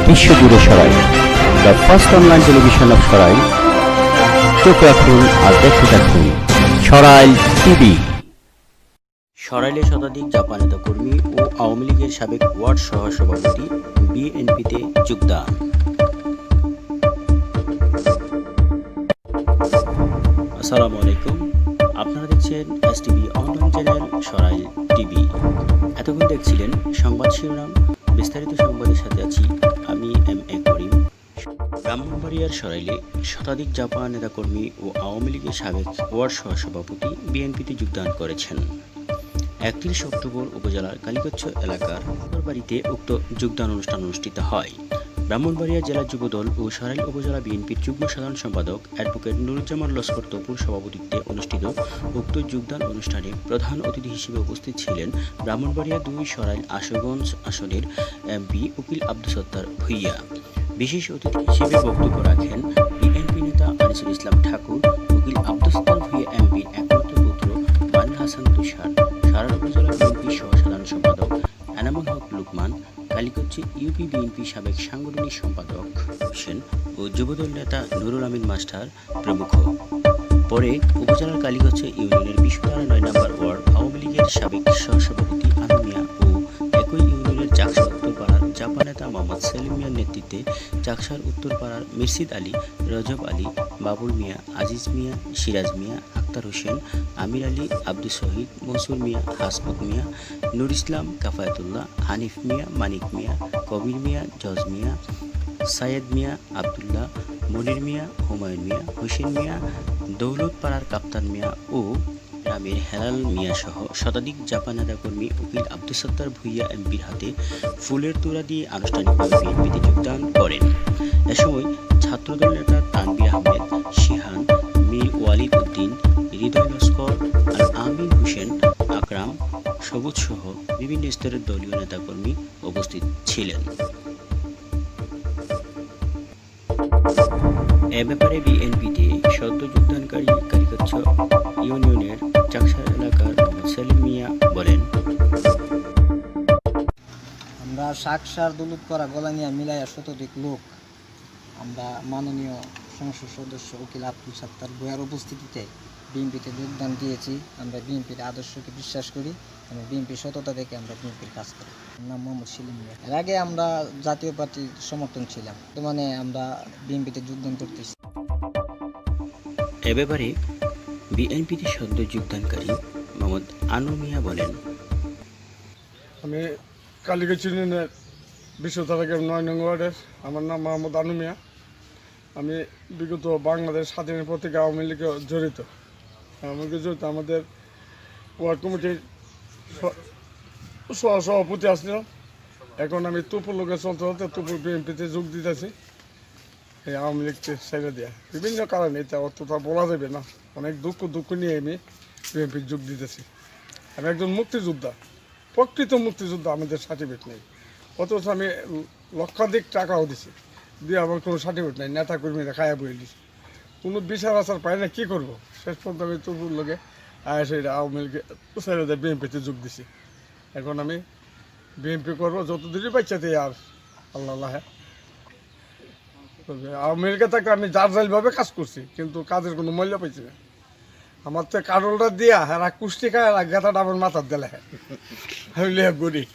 বিশ্বজুড়ে Sarail, the first online television of Sarail. চোখ রাখুন আর দেখতে থাকুন সরাইল টিভি। সরাইলে শতাধিক জাপান নেতা কর্মী ও আওয়ামী লীগের সাবেক ওয়ার্ড সহ-সভাপতি বিএনপিতে যোগদান। আসসালামু আলাইকুম, আপনারা দেখছেন STV online channel Sarail TV. এতক্ষণ দেখছিলেন সংবাদ শিরোনাম, বিস্তারিত সংবাদের সাথে আছি আমি এম.এ. করিম। ব্রাহ্মণবাড়িয়ার সরাইলে শতাধিক জাপান নেতাকর্মী ও আওয়ামী লীগের সাবেক ওয়ার্ড সহ-সভাপতি বিএনপিতে যোগদান করেছেন। 31 অক্টোবর উপজেলার কালীগচ্ছ এলাকার বাড়িতে উক্ত যোগদান অনুষ্ঠান অনুষ্ঠিত হয়। ব্রাহ্মণবাড়িয়া জেলা যুবদল ও সরাইল উপজেলা বিএনপির যুগ্ম সাধারণ সম্পাদক অ্যাডভোকেট নুরুজ্জামান লস্কর তপুর সভাপতিত্বে অনুষ্ঠিত উক্ত যোগদান অনুষ্ঠানে প্রধান অতিথি হিসেবে উপস্থিত ছিলেন ব্রাহ্মণবাড়িয়া 2 সরাইল আশুগঞ্জ আসনের এমপি উকিল আব্দুস সত্তার ভূঁইয়া। বিশেষ অতিথি হিসেবে বক্তব্য রাখেন বিএনপি নেতা আনিসুল ইসলাম ঠাকুর, উকিল আব্দুস সত্তার ভূঁইয়া এমপির একমাত্র পুত্র মানিল হাসান তুষার, সরাইল উপজেলা বিএনপির সহ সাধারণ সম্পাদক এনামুল হক লুকমান, কালীগঞ্জ ইউপি বিএনপি সাবেক সাংগঠনিক সম্পাদক হোসেন ও যুবদল নেতা নুরুল আমিন মাস্টার প্রমুখ। পরে উপজেলার কালীগঞ্জ ইউনিয়নের 20 নম্বর ওয়ার্ড আওয়ামী লীগের সাবেক সহসভাপতি আনু মিয়া ও একই ইউনিয়নের চাকসা উত্তরপাড়ার জাপা নেতা মোহাম্মদ সেলিম মিয়ার নেতৃত্বে চাকসার উত্তরপাড়ার মিরসিদ আলী, রজব আলী, বাবুল মিয়া, আজিজ মিয়া, সিরাজ মিয়া, আক্তার হোসেন, আমির আলী, আব্দুল শহীদ, মনসুর মিয়া, হাসমত মিয়া, নুর ইসলাম, কাফায়াতুল্লাহ, হানিফ মিয়া, মানিক মিয়া, কবির মিয়া, জজ মিয়া, সায়েদ মিয়া, আবদুল্লাহ, মনির মিয়া, হুমায়ুন মিয়া, হোসেন মিয়া, দৌলতপাড়ার কাপ্তান মিয়া ও গ্রামের হেলাল মিয়া সহ শতাধিক জাপান নেতাকর্মী উকিল আব্দুস সত্তার ভূঁইয়া এমপির হাতে ফুলের তোড়া দিয়ে আনুষ্ঠানিকভাবে বিএনপিতে যোগদান করেন। এ সময় ছাত্রদল নেতা তানভীর আহমেদ, শিহান, মীর ওয়ালিদ উদ্দিন, হৃদয় লস্কর, আর আমিন হোসেন, আকরাম, সবুজ সহ বিভিন্ন স্তরের দলীয় নেতাকর্মী উপস্থিত ছিলেন। এ ব্যাপারে বিএনপিতে সদ্য যোগদানকারী কালীগচ্ছ ইউনিয়নের চাকসা এলাকার মোহাম্মদ সেলিম মিয়া বলেন, আমরা শাকসার দৌলত করা গলানিয়া মিলাইয়া শতাধিক লোক আমরা মাননীয় সংসদ সদস্য উকিল আব্দুল সত্তার ভূঁইয়ার উপস্থিতিতে বিএনপিতে যোগদান দিয়েছি। আমরা বিএনপির আদর্শকে বিশ্বাস করি এবং বিএনপির সততা থেকে আমরা বিএনপির কাজ করি। নাম মোহাম্মদ সেলিম মিয়া। এর আগে আমরা জাতীয় পার্টির সমর্থন ছিলাম, বর্তমানে আমরা বিএনপিতে যোগদান করতেছি। এ ব্যাপারে বিএনপিতে সদ্য যোগদানকারী মোহাম্মদ আনু মিয়া বলেন, আমি কালীগঞ্জ ইউনিয়নের 20 তারিখের 9 নং ওয়ার্ডের। আমার নাম মোহাম্মদ আনু মিয়া। আমি বিগত বাংলাদেশ স্বাধীনের পর থেকে আওয়ামী লীগে জড়িত। আমাদের ওয়ার্ড কমিটির সভাপতি আসছিল। এখন আমি তুপুর লোকের চলতে হতে তুপুর বিএনপিতে যোগ দিতেছি। এই আওয়ামী লীগকে ছেড়ে দেওয়া বিভিন্ন কারণে, এটা অতটা বলা যাবে না। অনেক দুঃখ নিয়ে আমি বিএনপির যোগ দিতেছি। আমি একজন মুক্তিযোদ্ধা, প্রকৃত মুক্তিযোদ্ধা। আমাদের সার্টিফিকেট নেই, অথচ আমি লক্ষাধিক টাকাও দিছি, দিয়ে আমার কোনো সার্টিফিকেট নেই। নেতা কর্মীরা খায়া বই দিছি, কোনো বিচার আচার পাই না। কী করবো? শেষ পর্যন্ত আমি তুপুর লোকে সেটা আওয়ামী লীগে ছেড়ে দিয়ে বিএনপিতে যোগ দিছি। এখন আমি বিএনপি করবো যতদিনই পাইছাতে। আর আল্লাহ আওয়ামী লীগে থাকলে আমি জারজাইলভাবে কাজ করছি, কিন্তু কাজের কোনো মূল্য পাইছি না। আমার তো কারলটা দিয়া হ্যাঁ কুষ্টি খায়, গেতাটা আমার মাথার দিলে হ্যাঁ গরিব।